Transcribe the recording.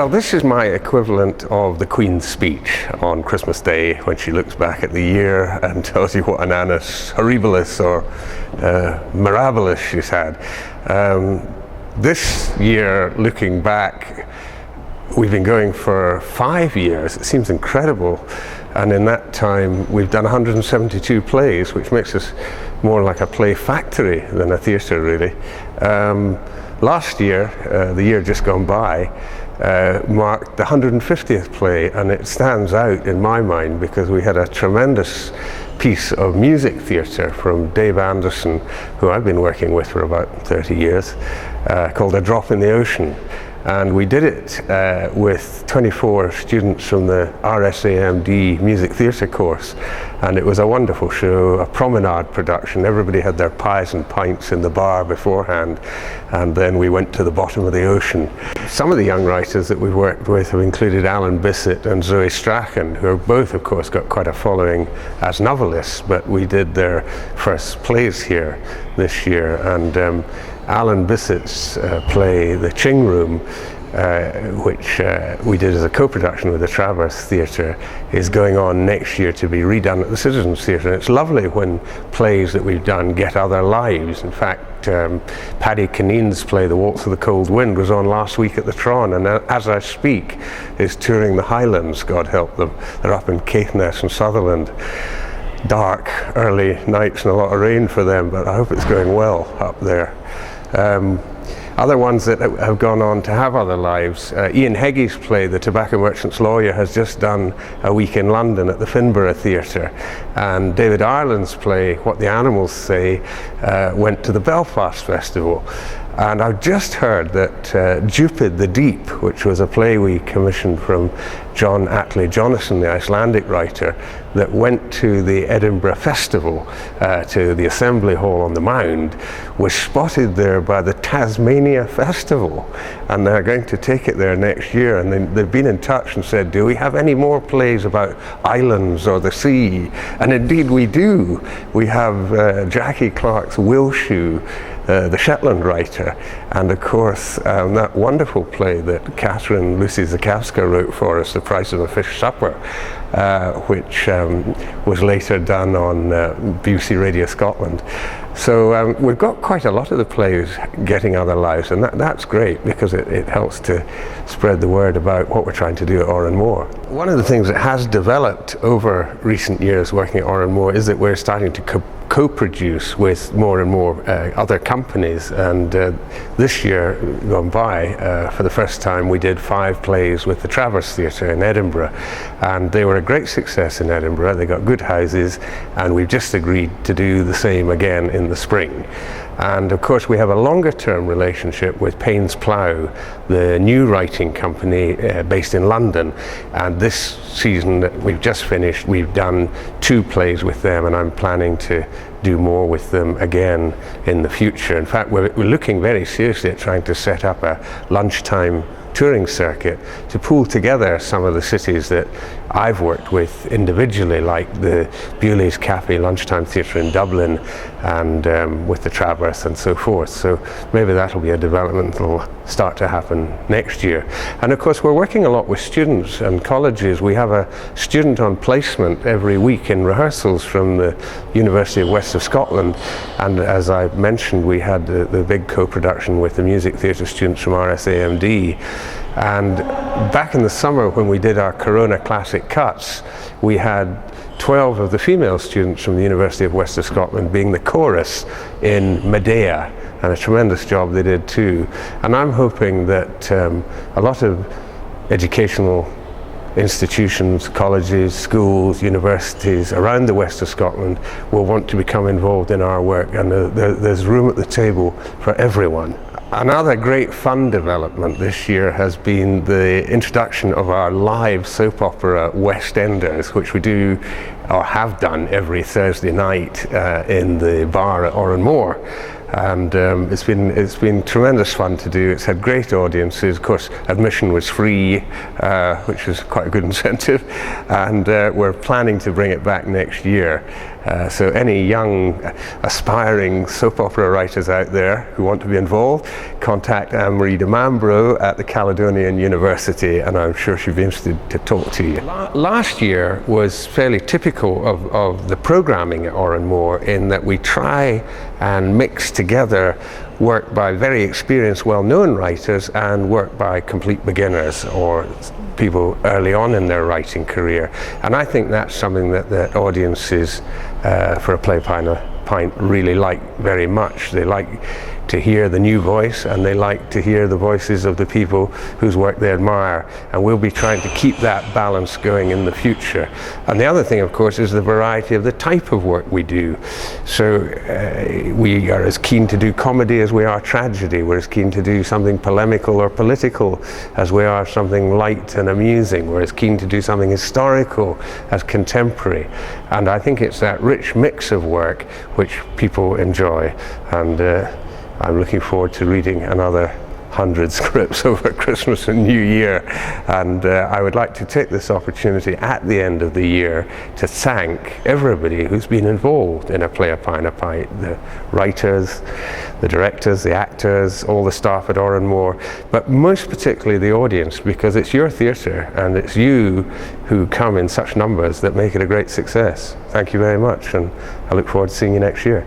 Well, this is my equivalent of the Queen's speech on Christmas Day when she looks back at the year and tells you what an annus horribilis or mirabilis she's had. This year, looking back, we've been going for 5 years. It seems incredible. And in that time, we've done 172 plays, which makes us more like a play factory than a theatre, really. Last year, the year just gone by, marked the 150th play, and it stands out in my mind because we had a tremendous piece of music theatre from Dave Anderson, who I've been working with for about 30 years, called A Drop in the Ocean. And we did it with 24 students from the RSAMD music theatre course, and it was a wonderful show, a promenade production. Everybody had their pies and pints in the bar beforehand, and then we went to the bottom of the ocean. Some of the young writers that we've worked with have included Alan Bissett and Zoe Strachan, who have both, of course, got quite a following as novelists, but we did their first plays here this year. And Alan Bissett's play, The Ching Room, which we did as a co-production with the Traverse Theatre, is going on next year to be redone at the Citizens Theatre. And it's lovely when plays that we've done get other lives. In fact, Paddy Kineen's play, The Waltz of the Cold Wind, was on last week at the Tron, and as I speak is touring the Highlands, God help them. They're up in Caithness and Sutherland. Dark, early nights and a lot of rain for them, but I hope it's going well up there. Other ones that have gone on to have other lives, Ian Heggie's play, The Tobacco Merchant's Lawyer, has just done a week in London at the Finborough Theatre, and David Ireland's play, What the Animals Say, went to the Belfast Festival. And I've just heard that Djupid the Deep, which was a play we commissioned from John Atlee Jonasson, the Icelandic writer, that went to the Edinburgh Festival, to the Assembly Hall on the Mound, was spotted there by the Tasmania Festival. And they're going to take it there next year. And they've been in touch and said, do we have any more plays about islands or the sea? And indeed we do. We have Jackie Clark's Wilshu, the Shetland writer, and of course that wonderful play that Catherine Lucy Zakowska wrote for us, The Price of a Fish Supper, which was later done on BBC Radio Scotland. So we've got quite a lot of the plays getting other lives, and that's great because it helps to spread the word about what we're trying to do at Oran Mor. One of the things that has developed over recent years working at Oran Mor is that we're starting to co-produce with more and more other companies, and this year gone by, for the first time we did 5 plays with the Traverse Theatre in Edinburgh, and they were a great success in Edinburgh. They got good houses, and we've just agreed to do the same again in the spring. And of course we have a longer term relationship with Payne's Plough, the new writing company based in London, and this season that we've just finished, we've done 2 plays with them, and I'm planning to do more with them again in the future. In fact, we're looking very seriously at trying to set up a lunchtime touring circuit to pool together some of the cities that I've worked with individually, like the Bewley's Cafe Lunchtime Theatre in Dublin, and with the Traverse and so forth. So maybe that'll be a development that will start to happen next year. And of course we're working a lot with students and colleges. We have a student on placement every week in rehearsals from the University of West of Scotland, and as I mentioned, we had the big co-production with the music theatre students from RSAMD. And back in the summer when we did our Corona Classic Cuts, we had 12 of the female students from the University of West of Scotland being the chorus in Medea, and a tremendous job they did too. And I'm hoping that a lot of educational institutions, colleges, schools, universities around the west of Scotland will want to become involved in our work, and there's room at the table for everyone. Another great fun development this year has been the introduction of our live soap opera West Enders, which we do or have done every Thursday night in the bar at Oran Mor. and it's been tremendous fun to do. It's had great audiences. Of course, admission was free, which was quite a good incentive, and we're planning to bring it back next year. So any young aspiring soap opera writers out there who want to be involved, contact Anne-Marie de Mambro at the Caledonian University, and I'm sure she'd be interested to talk to you. Last year was fairly typical of the programming at Oranmore, in that we try and mix together work by very experienced, well-known writers and work by complete beginners or people early on in their writing career. And I think that's something that audiences for a play Pint really like very much. They like to hear the new voice, and they like to hear the voices of the people whose work they admire, and we'll be trying to keep that balance going in the future. And the other thing, of course, is the variety of the type of work we do. So we are as keen to do comedy as we are tragedy. We're as keen to do something polemical or political as we are something light and amusing. We're as keen to do something historical as contemporary. And I think it's that rich mix of work which people enjoy. And I'm looking forward to reading another 100 scripts over Christmas and New Year, and I would like to take this opportunity at the end of the year to thank everybody who's been involved in A Play, a Pint, a Pint, the writers, the directors, the actors, all the staff at Oranmore, but most particularly the audience, because it's your theatre and it's you who come in such numbers that make it a great success. Thank you very much, and I look forward to seeing you next year.